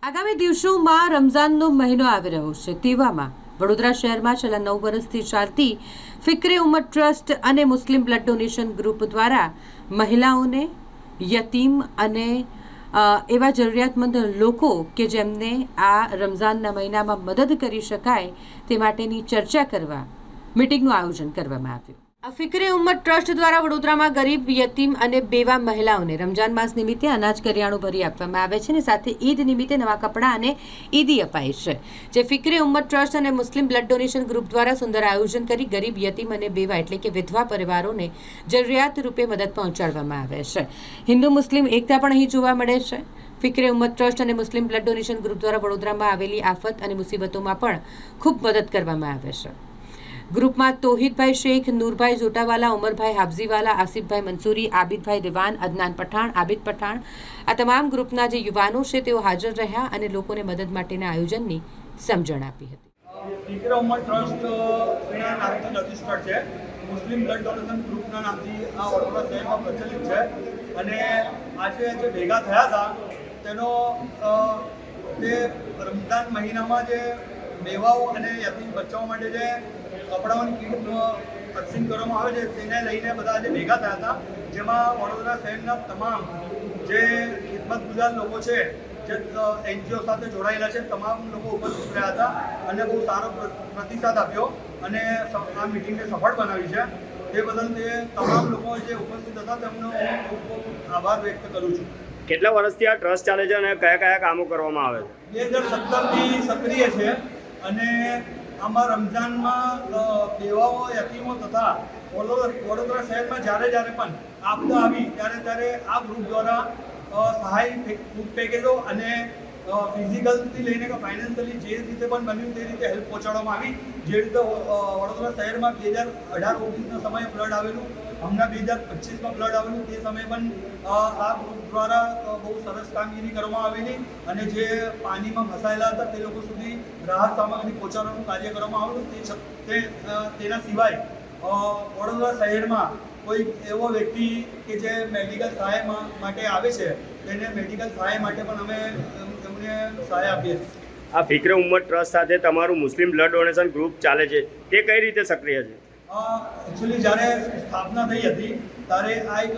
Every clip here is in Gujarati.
આગામી દિવસોમાં રમઝાનનો મહિનો આવી રહ્યો છે તેવામાં વડોદરા શહેરમાં છેલ્લા 9 વર્ષથી ચાલતી ફિક્રે ઉમ્મત ટ્રસ્ટ અને મુસ્લિમ બ્લડ ડોનેશન ગ્રુપ દ્વારા મહિલાઓને, યતીમ અને એવા જરૂરિયાતમંદ લોકો કે જેમને આ રમઝાનના મહિનામાં મદદ કરી શકાય તે માટેની ચર્ચા કરવા મીટિંગનું આયોજન કરવામાં આવ્યું. આ ફિક્રે ઉમ્મત ટ્રસ્ટ દ્વારા વડોદરામાં ગરીબ, યતીમ અને બેવા મહિલાઓને રમઝાન માસ નિમિત્તે અનાજ કરિયાણું ભરી આપવામાં આવે છે અને સાથે ઈદ નિમિત્તે નવા કપડાં અને ઈદી અપાય છે. જે ફિક્રે ઉમ્મત ટ્રસ્ટ અને મુસ્લિમ બ્લડ ડોનેશન ગ્રુપ દ્વારા સુંદર આયોજન કરી ગરીબ, યતીમ અને બેવા એટલે કે વિધવા પરિવારોને જરૂરિયાત રૂપે મદદ પહોંચાડવામાં આવે છે. હિન્દુ મુસ્લિમ એકતા પણ અહીં જોવા મળે છે. ફિક્રે ઉમ્મત ટ્રસ્ટ અને મુસ્લિમ બ્લડ ડોનેશન ગ્રુપ દ્વારા વડોદરામાં આવેલી આફત અને મુસીબતોમાં પણ ખૂબ મદદ કરવામાં આવે છે. ગ્રુપમાં તોહિદભાઈ શેખ, નૂરભાઈ જોટાવાલા, ઉમરભાઈ હાફઝીવાલા, આસિફભાઈ મંસૂરી, આબિદભાઈ દિવાન, અદનાન પઠાણ, આબિદ પઠાણ આ તમામ ગ્રુપના જે યુવાનો છે તેઓ હાજર રહ્યા અને લોકોને મદદ માટેના આયોજનની સમજણ આપી હતી. ફિક્રે ઉમ્મત ટ્રસ્ટ ના નામથી રજિસ્ટર્ડ છે. મુસ્લિમ બ્લડ ડોનેશન ગ્રુપના નામથી આ વડોદરા શહેરમાં પ્રચલિત છે અને આજે જે ભેગા થયા હતા તેનો તે રમઝાન મહિનામાં જે બેવાઓ અને યતીમ બચ્ચાઓ માટે જે કપડાઓની કીટ તકસીમ કરવામાં આવે છે તેને લઈને બધા આજે ભેગા થયા હતા, જેમાં વડોદરા શહેરના તમામ જે ખિદમત ગુજાર લોકો છે, જે એનજીઓ સાથે જોડાયેલા છે, તમામ લોકો ઉપસ્થિત રહ્યા હતા અને બહુ સારો પ્રતિસાદ આપ્યો અને આ મિટિંગને સફળ બનાવી છે. તે બદલ તે તમામ લોકો જે ઉપસ્થિત હતા તેમનો હું ખૂબ આભાર વ્યક્ત કરું છું. કેટલા વર્ષથી આ ટ્રસ્ટ ચાલે છે અને કયા કયા કામો કરવામાં આવે છે? 2017થી સક્રિય છે અને આમાં રમઝાનમાં બેવાઓ, યતીમો તથા વડોદરા શહેરમાં જ્યારે પણ આપદા આવી ત્યારે આ ગ્રુપ દ્વારા સહાય, ફૂડ પેકેજો અને ફિઝિકલથી લઈને કે ફાઇનાન્શિયલી જે રીતે પણ બન્યું તે રીતે હેલ્પ પહોંચાડવામાં આવી. જે રીતે વડોદરા શહેરમાં 2018-19ના સમયે બ્લડ આવેલું, હમણાં 2025માં બ્લડ આવેલું, તે સમયે પણ આ ગ્રુપ દ્વારા બહુ સરસ કામગીરી કરવામાં આવેલી અને જે પાણીમાં ફસાયેલા હતા તે લોકો સુધી રાહત સામગ્રી પહોંચાડવાનું કાર્ય કરવામાં આવેલું. તેના સિવાય વડોદરા શહેરમાં કોઈ એવો વ્યક્તિ કે જે મેડિકલ સહાય માટે આવે છે તેને મેડિકલ સહાય માટે પણ અમે એમને સહાય આપીએ છીએ. આ ફિક્રે ઉમ્મત ટ્રસ્ટ સાથે તમારું મુસ્લિમ બ્લડ ડોનેશન ગ્રુપ ચાલે છે તે કઈ રીતે સક્રિય છે? એકચ્યુઅલી જ્યારે સ્થાપના થઈ હતી ત્યારે આ એક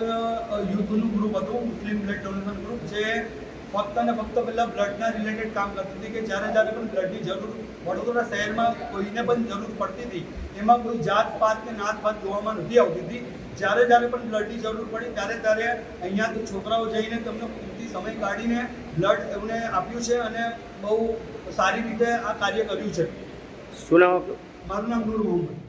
યુથનું ગ્રુપ હતું, મુસ્લિમ બ્લડ ડોનેશન ગ્રુપ, જે ફક્ત અને ફક્ત પહેલાં બ્લડના રિલેટેડ કામ કરતી હતી કે જ્યારે પણ બ્લડની જરૂર વડોદરા શહેરમાં કોઈને પણ જરૂર પડતી હતી, એમાં કોઈ જાત પાત કે નાત પાત જોવામાં નથી આવતી હતી. જ્યારે પણ બ્લડની જરૂર પડી ત્યારે અહીંયાથી છોકરાઓ જઈને તમને પૂરતી સમય કાઢીને બ્લડ એમને આપ્યું છે અને બહુ સારી રીતે આ કાર્ય કર્યું છે. શું નામ? મારું નામ નૂર મોહમ્મદ.